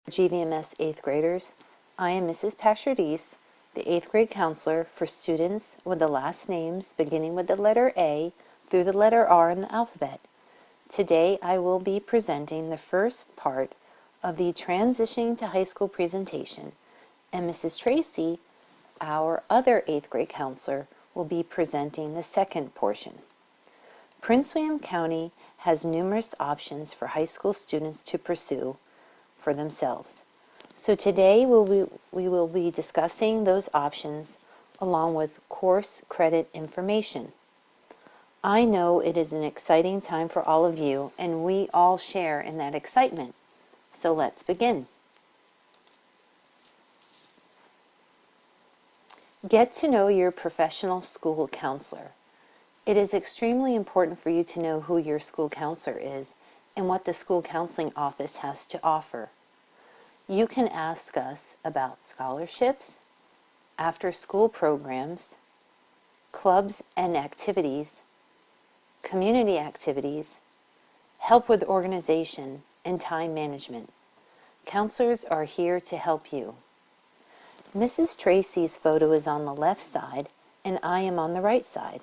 GVMS 8th graders. I am Mrs. Pashardis, the 8th grade counselor for students with the last names beginning with the letter A through the letter R in the alphabet. Today I will be presenting the first part of the Transitioning to High School presentation, and Mrs. Tracy, our other 8th grade counselor, will be presenting the second portion. Prince William County has numerous options for high school students to pursue for themselves. So today we will be discussing those options along with course credit information. I know it is an exciting time for all of you, and we all share in that excitement. So let's begin. Get to know your professional school counselor. It is extremely important for you to know who your school counselor is and what the school counseling office has to offer. You can ask us about scholarships, after-school programs, clubs and activities, community activities, help with organization, and time management. Counselors are here to help you. Mrs. Tracy's photo is on the left side, and I am on the right side.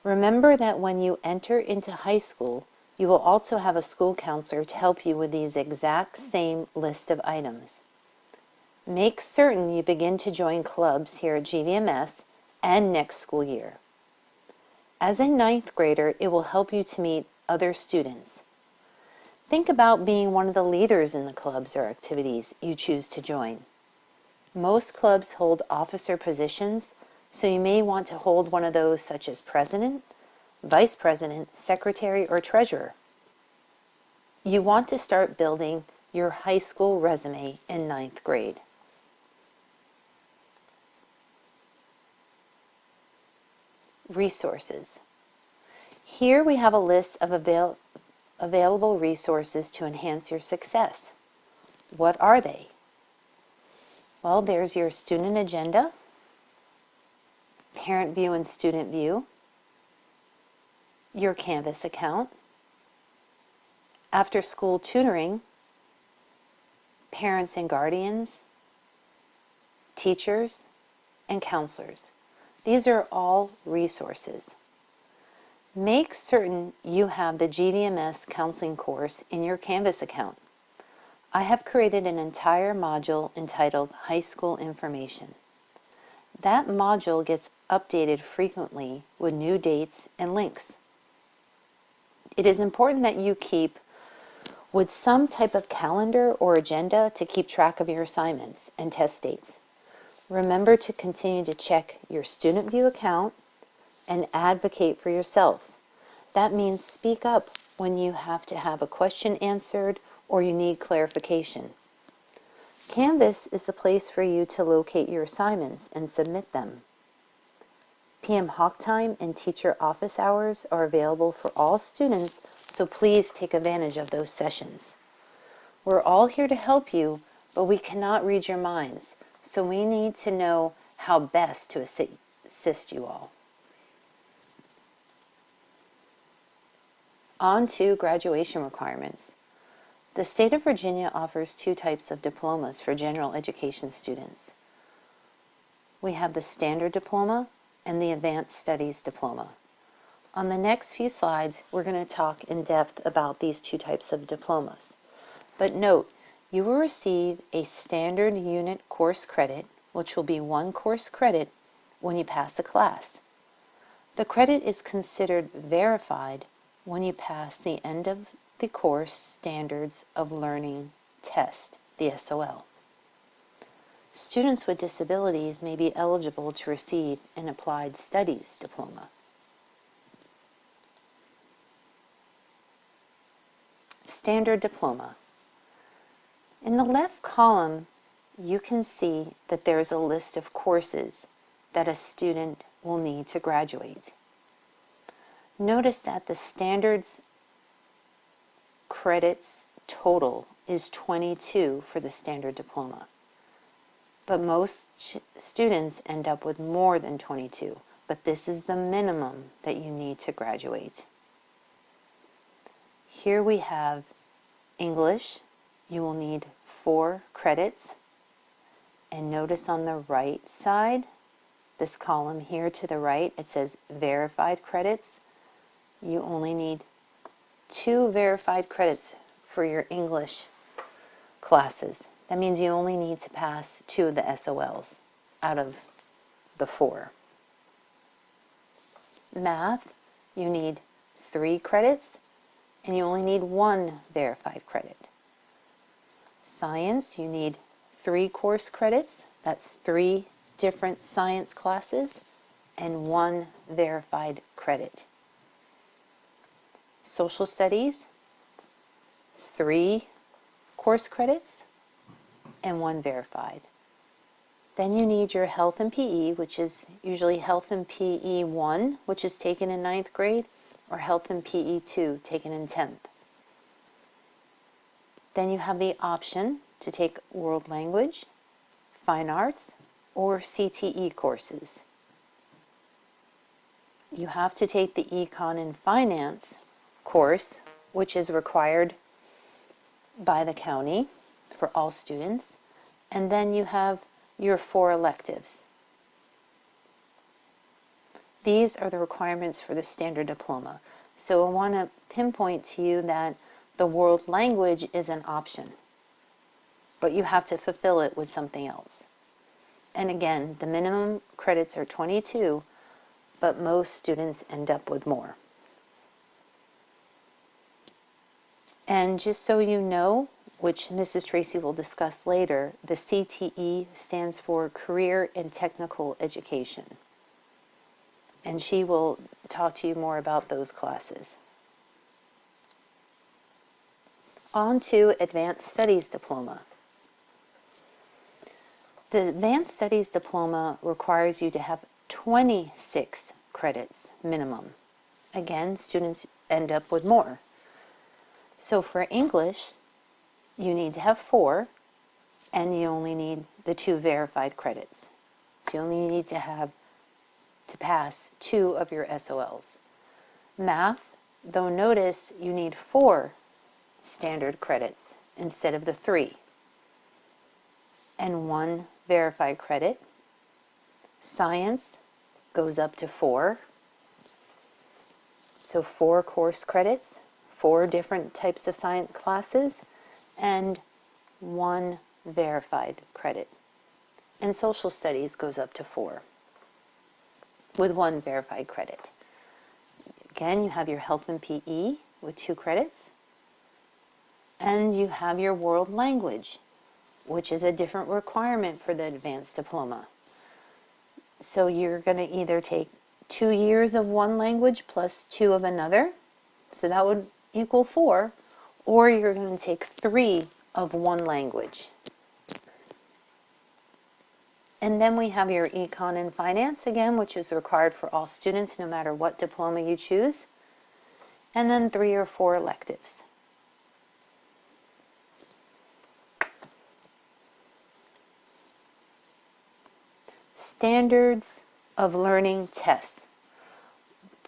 Remember that when you enter into high school, you will also have a school counselor to help you with these exact same list of items. Make certain you begin to join clubs here at GVMS and next school year. As a 9th grader, it will help you to meet other students. Think about being one of the leaders in the clubs or activities you choose to join. Most clubs hold officer positions, so you may want to hold one of those such as president, vice president, secretary, or treasurer. You want to start building your high school resume in 9th grade. Resources. Here we have a list of available resources to enhance your success. What are they? Well, there's your student agenda, parent view and student view, your Canvas account, after-school tutoring, parents and guardians, teachers, and counselors. These are all resources. Make certain you have the GVMS counseling course in your Canvas account. I have created an entire module entitled High School Information. That module gets updated frequently with new dates and links. It is important that you keep with some type of calendar or agenda to keep track of your assignments and test dates. Remember to continue to check your student view account and advocate for yourself. That means speak up when you have to have a question answered or you need clarification. Canvas is the place for you to locate your assignments and submit them. PM Hawk Time and teacher office hours are available for all students, so please take advantage of those sessions. We're all here to help you, but we cannot read your minds, so we need to know how best to assist you all. On to graduation requirements. The state of Virginia offers 2 types of diplomas for general education students. We have the Standard Diploma and the Advanced Studies Diploma. On the next few slides, we're going to talk in depth about these 2 types of diplomas. But note, you will receive a standard unit course credit, which will be 1 course credit when you pass a class. The credit is considered verified when you pass the end of the course Standards of Learning test, the SOL. Students with disabilities may be eligible to receive an Applied Studies diploma. Standard Diploma. In the left column, you can see that there is a list of courses that a student will need to graduate. Notice that the standards credits total is 22 for the Standard Diploma. But most students end up with more than 22, but this is the minimum that you need to graduate. Here we have English. You will need 4 credits. And notice on the right side, this column here to the right, it says verified credits. You only need 2 verified credits for your English classes. That means you only need to pass 2 of the SOLs out of the 4. Math, you need 3 credits, and you only need 1 verified credit. Science, you need 3 course credits. That's 3 different science classes and 1 verified credit. Social studies, 3 course credits and 1 verified. Then you need your health and PE, which is usually health and PE 1, which is taken in 9th grade, or health and PE 2, taken in 10th. Then you have the option to take world language, fine arts, or CTE courses. You have to take the Econ and Finance course, which is required by the county for all students. And then you have your 4 electives. These are the requirements for the standard diploma. So I want to pinpoint to you that the world language is an option, but you have to fulfill it with something else. And again, the minimum credits are 22, but most students end up with more. And just so you know, which Mrs. Tracy will discuss later, the CTE stands for Career and Technical Education. And she will talk to you more about those classes. On to Advanced Studies Diploma. The Advanced Studies Diploma requires you to have 26 credits minimum. Again, students end up with more. So for English, you need to have 4, and you only need the 2 verified credits. So you only need to pass 2 of your SOLs. Math, though notice you need 4 standard credits instead of the 3, and 1 verified credit. Science goes up to 4, so 4 course credits, 4 different types of science classes, and 1 verified credit. And social studies goes up to 4 with 1 verified credit. Again, you have your health and PE with 2 credits, and you have your world language, which is a different requirement for the advanced diploma. So you're going to either take 2 years of one language plus 2 of another, so that would equal 4, or you're going to take 3 of one language. And then we have your Econ and Finance again, which is required for all students no matter what diploma you choose, and then 3 or 4 electives. Standards of Learning Tests.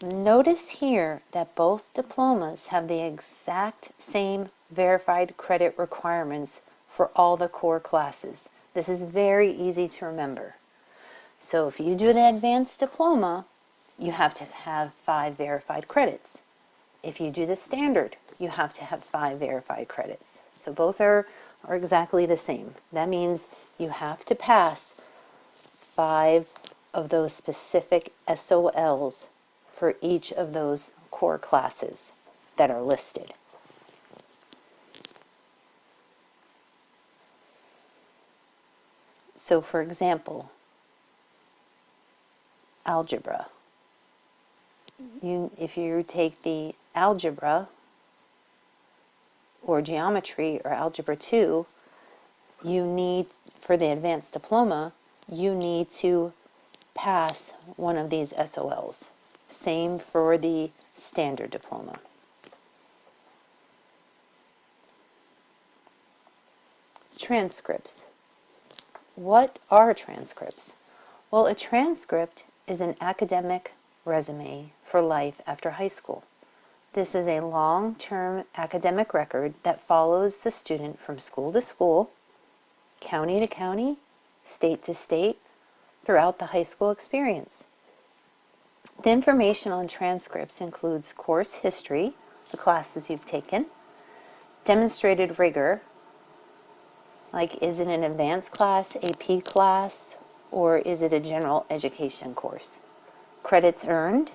Notice here that both diplomas have the exact same verified credit requirements for all the core classes. This is very easy to remember. So if you do the advanced diploma, you have to have 5 verified credits. If you do the standard, you have to have 5 verified credits. So both are exactly the same. That means you have to pass 5 of those specific SOLs for each of those core classes that are listed. So for example, algebra. If you take the algebra or geometry or algebra 2, you need, for the advanced diploma, you need to pass one of these SOLs. Same for the standard diploma. Transcripts. What are transcripts? Well, a transcript is an academic resume for life after high school. This is a long-term academic record that follows the student from school to school county to county, state to state, throughout the high school experience. The information on transcripts includes course history, the classes you've taken, demonstrated rigor, like is it an advanced class, AP class, or is it a general education course? Credits earned,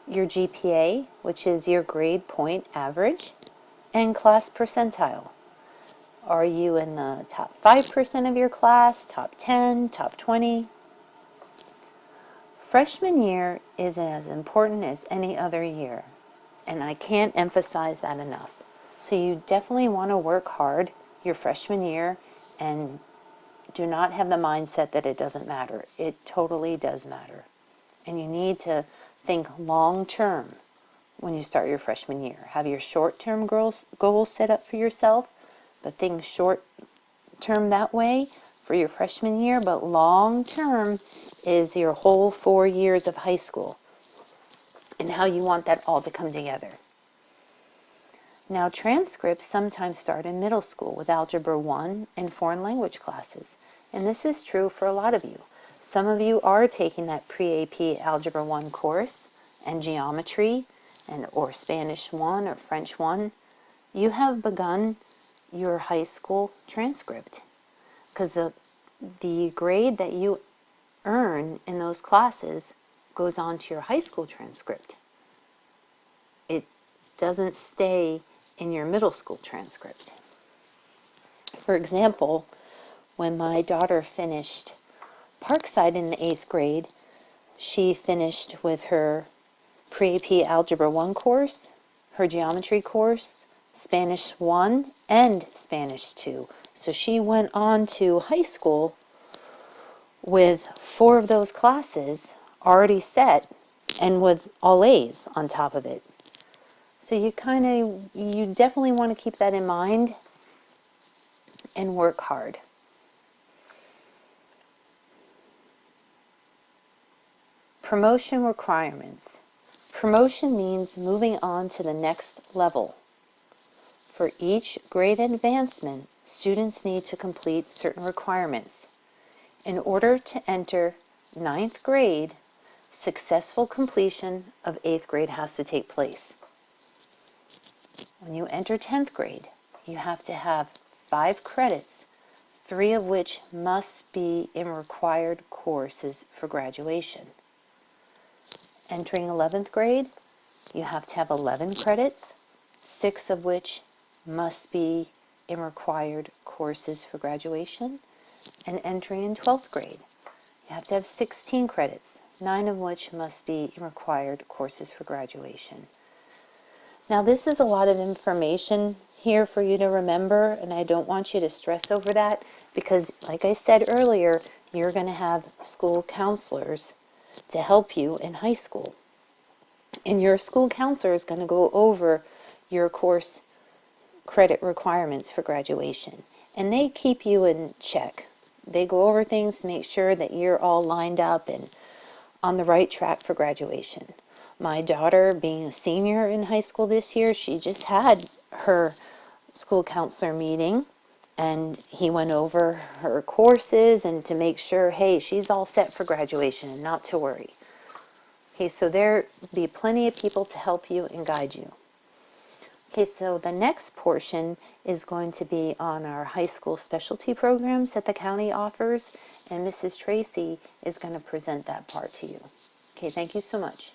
your GPA, which is your grade point average, and class percentile. Are you in the top 5% of your class, top 10, top 20? Freshman year is as important as any other year, and I can't emphasize that enough. So you definitely want to work hard your freshman year and do not have the mindset that it doesn't matter. It totally does matter. And you need to think long term when you start your freshman year. Have your short-term goals set up for yourself, but think short-term that way for your freshman year, but long-term is your whole 4 years of high school and how you want that all to come together. Now, transcripts sometimes start in middle school with Algebra 1 and foreign language classes, and this is true for a lot of you. Some of you are taking that pre-AP Algebra 1 course and geometry or Spanish 1 or French 1. You have begun your high school transcript because the grade that you earn in those classes goes on to your high school transcript. It doesn't stay in your middle school transcript. For example, when my daughter finished Parkside in the 8th grade, she finished with her pre-AP Algebra 1 course, her geometry course, Spanish 1, and Spanish 2. So she went on to high school with 4 of those classes already set and with all A's on top of it. So you definitely want to keep that in mind and work hard. Promotion requirements. Promotion means moving on to the next level. For each grade advancement, students need to complete certain requirements. In order to enter 9th grade, successful completion of 8th grade has to take place. When you enter 10th grade, you have to have 5 credits, 3 of which must be in required courses for graduation. Entering 11th grade, you have to have 11 credits, 6 of which must be in required courses for graduation. And entering in 12th grade, you have to have 16 credits, 9 of which must be in required courses for graduation. Now, this is a lot of information here for you to remember, and I don't want you to stress over that because, like I said earlier, you're going to have school counselors to help you in high school. And your school counselor is going to go over your course credit requirements for graduation. And they keep you in check. They go over things to make sure that you're all lined up and on the right track for graduation. My daughter, being a senior in high school this year, she just had her school counselor meeting, and he went over her courses and to make sure, hey, she's all set for graduation and not to worry. Okay, so there'll be plenty of people to help you and guide you. Okay, so the next portion is going to be on our high school specialty programs that the county offers, and Mrs. Tracy is going to present that part to you. Okay, thank you so much.